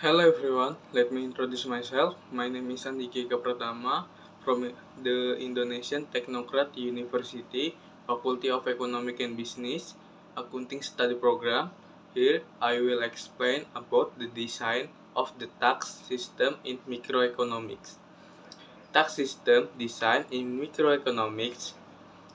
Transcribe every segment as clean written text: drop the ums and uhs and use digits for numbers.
Hello everyone, let me introduce myself. My name is Andiki Pratama from the Indonesian Technocrat University, Faculty of Economic and Business, Accounting Study Program. Here I will explain about the design of the tax system in microeconomics. Tax system design in microeconomics.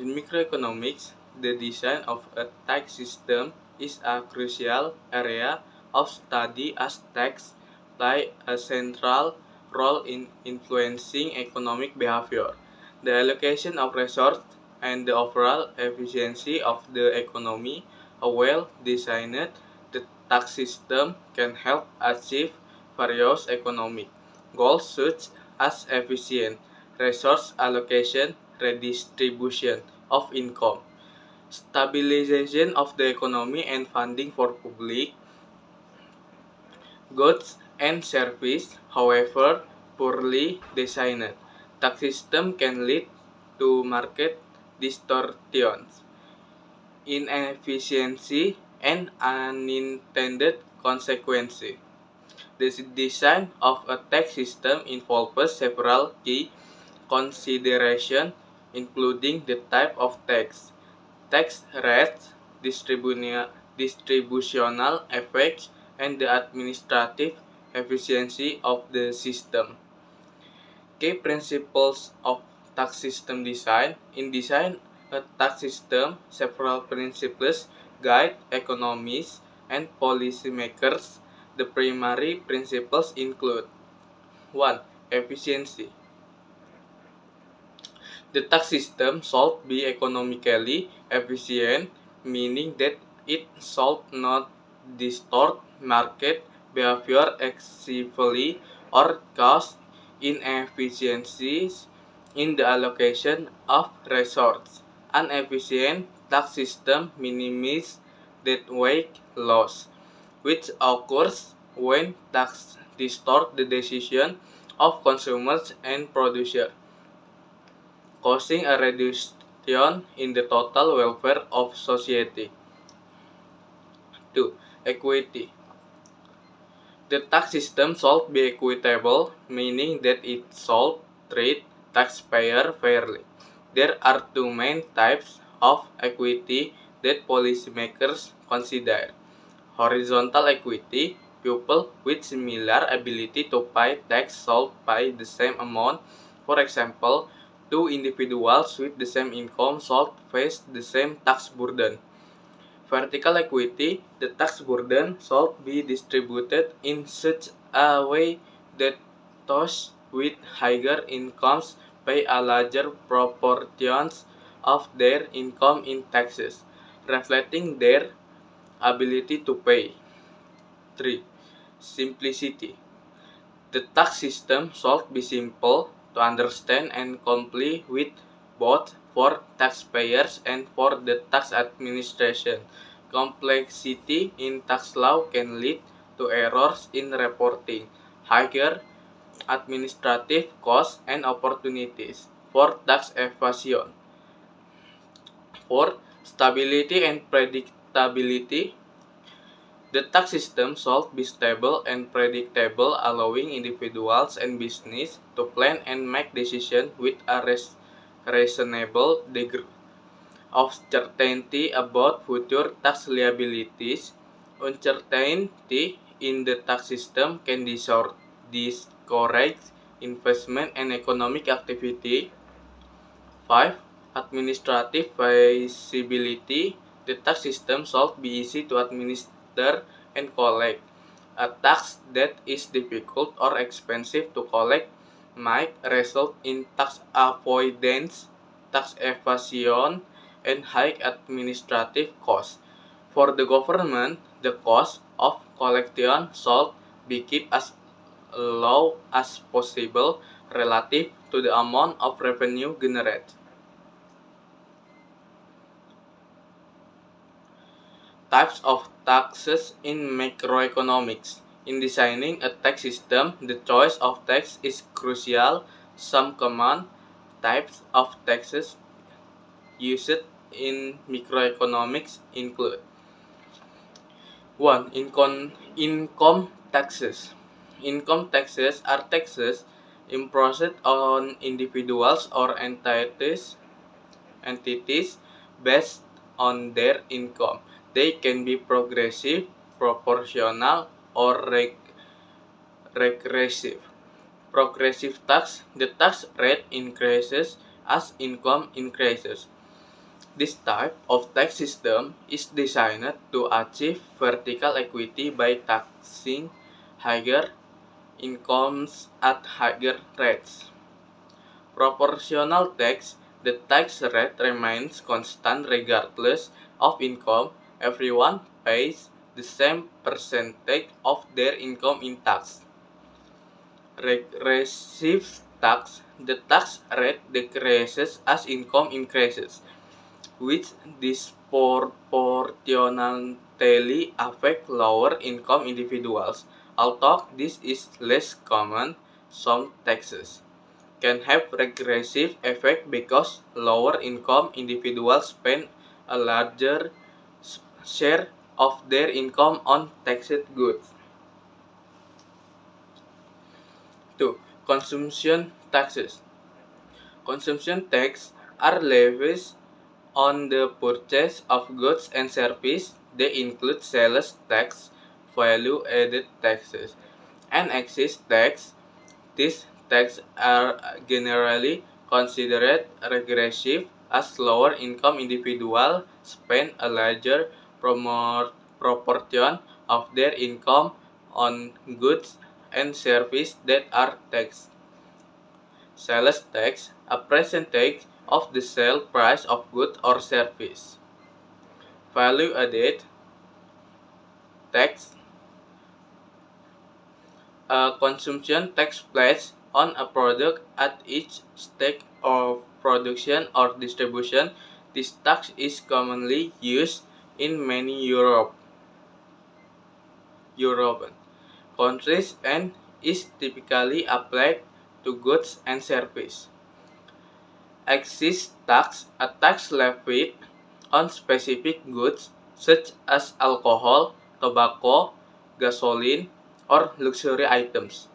In microeconomics, the design of a tax system is a crucial area of study as tax play a central role in influencing economic behavior, the allocation of resources, and the overall efficiency of the economy. A well-designed the tax system can help achieve various economic goals such as efficient resource allocation, redistribution of income, stabilization of the economy, and funding for public goods and services. However, poorly designed tax system can lead to market distortions, inefficiency, and unintended consequences. The design of a tax system involves several key considerations, including the type of tax rates, distributional effects, and the administrative efficiency of the system. Key principles of tax system design. In design a tax system, several principles guide economists and policymakers. The primary principles include 1. Efficiency. The tax system should be economically efficient, meaning that it should not distort market behavior excessively or cause inefficiencies in the allocation of resources. An efficient tax system minimizes that wage loss, which occurs when tax distort the decision of consumers and producers, causing a reduction in the total welfare of society. 2. Equity. The tax system should be equitable, meaning that it should treat taxpayers fairly. There are two main types of equity that policymakers consider. Horizontal equity, people with similar ability to pay tax should pay the same amount. For example, two individuals with the same income should face the same tax burden. Vertical equity, the tax burden should be distributed in such a way that those with higher incomes pay a larger proportion of their income in taxes, reflecting their ability to pay. 3. Simplicity. The tax system should be simple to understand and comply with, both for taxpayers and for the tax administration. Complexity in tax law can lead to errors in reporting, higher administrative costs, and opportunities for tax evasion. 4. Stability and predictability. The tax system should be stable and predictable, allowing individuals and business to plan and make decisions with a reasonable degree of certainty about future tax liabilities. Uncertainty in the tax system can discourage investment and economic activity. 5. Administrative feasibility. The tax system should be easy to administer and collect. A tax that is difficult or expensive to collect might result in tax avoidance, tax evasion, and high administrative costs. For the government, the cost of collection should be kept as low as possible relative to the amount of revenue generated. Types of taxes in macroeconomics. In designing a tax system, the choice of tax is crucial. Some common types of taxes used in microeconomics include 1. Income taxes. Income taxes are taxes imposed on individuals or entities based on their income. They can be progressive, proportional, or regressive. Progressive tax, the tax rate increases as income increases. This type of tax system is designed to achieve vertical equity by taxing higher incomes at higher rates. Proportional tax, the tax rate remains constant regardless of income. Everyone pays the same percentage of their income in tax. Regressive tax, the tax rate decreases as income increases, which disproportionately affect lower income individuals. Although this is less common, some taxes can have regressive effect because lower income individuals spend a larger share of their income on taxed goods. 2. Consumption taxes. Consumption tax are levies on the purchase of goods and services. They include sales tax, value-added taxes, and excise tax. These taxes are generally considered regressive as lower income individuals spend a larger proportion of their income on goods and services that are taxed. Sales tax, a percentage of the sale price of goods or service. Value-added tax, a consumption tax placed on a product at each stage of production or distribution. This tax is commonly used in many European countries and is typically applied to goods and services. Excise tax, a tax levied on specific goods such as alcohol, tobacco, gasoline, or luxury items.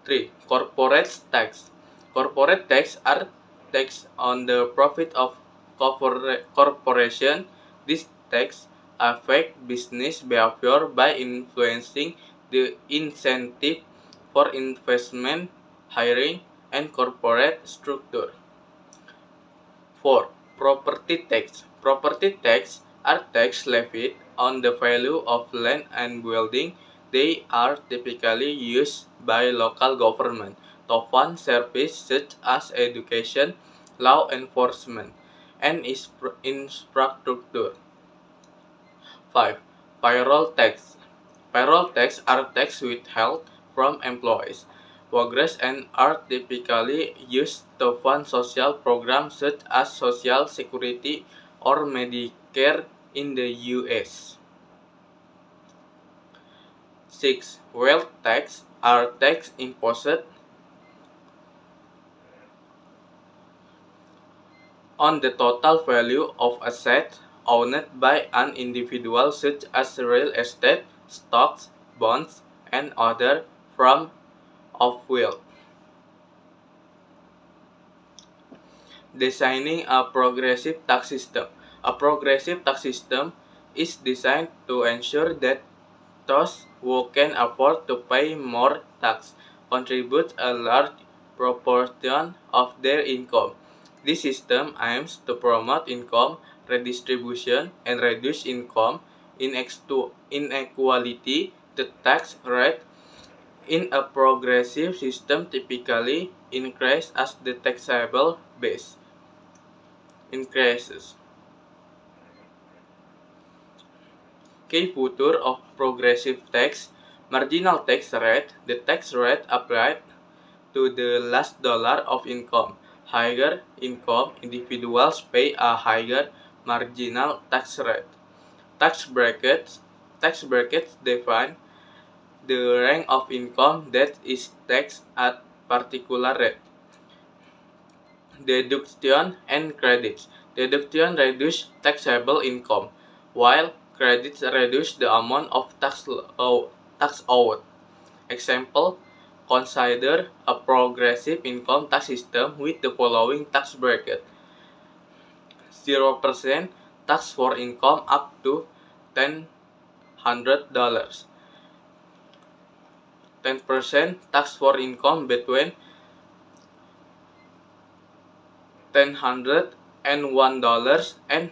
3. Corporate tax. Corporate tax are tax on the profit of corporation. This tax affect business behavior by influencing the incentive for investment, hiring, and corporate structure. 4. Property tax. Property tax are tax levied on the value of land and building. They are typically used by local government to fund services such as education, law enforcement, and infrastructure. 5. Payroll tax. Payroll tax are tax withheld from employees. Wages and are typically used to fund social programs such as Social Security or Medicare in the US. 6. Wealth tax are tax imposed on the total value of assets owned by an individual such as real estate, stocks, bonds, and other forms of wealth. Designing a progressive tax system. A progressive tax system is designed to ensure that those who can afford to pay more tax contribute a large proportion of their income. This system aims to promote income redistribution and reduce income inequality. The tax rate in a progressive system typically increases as the taxable base increases. Key feature of progressive tax: marginal tax rate, the tax rate applied to the last dollar of income. Higher income individuals pay a higher marginal tax rate. Tax brackets define the range of income that is taxed at particular rate. Deduction and credits. Deduction reduce taxable income, while credits reduce the amount of tax owed. Example, consider a progressive income tax system with the following tax bracket. 0% tax for income up to $100. 10% tax for income between $1,000 and $1 and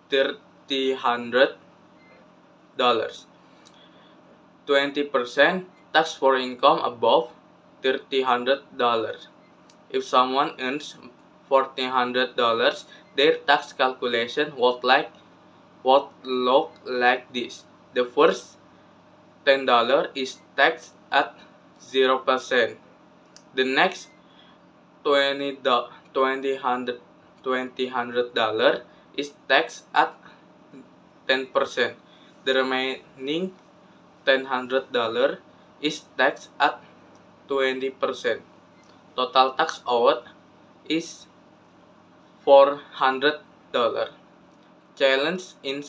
$300. 20% tax for income above $300. If someone earns $1,400, their tax calculation would look like this. The first $10 is taxed at 0%. The next $2,000 is taxed at 10%. The remaining $1,000 is taxed at 20%. Total tax owed is $400. Challenge in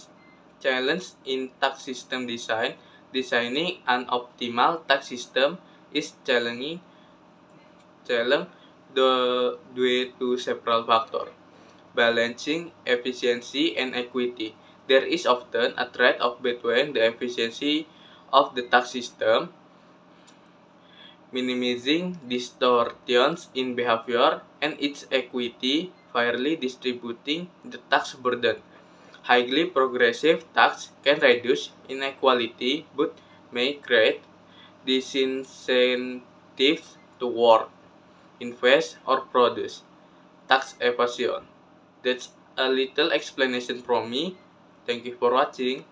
tax system design. Designing an optimal tax system is challenging due to several factors. Balancing efficiency and equity. There is often a trade-off between the efficiency of the tax system, minimizing distortions in behavior, and its equity, fairly distributing the tax burden. Highly progressive tax can reduce inequality but may create disincentives to work, invest, or produce. Tax evasion. That's a little explanation from me. Thank you for watching.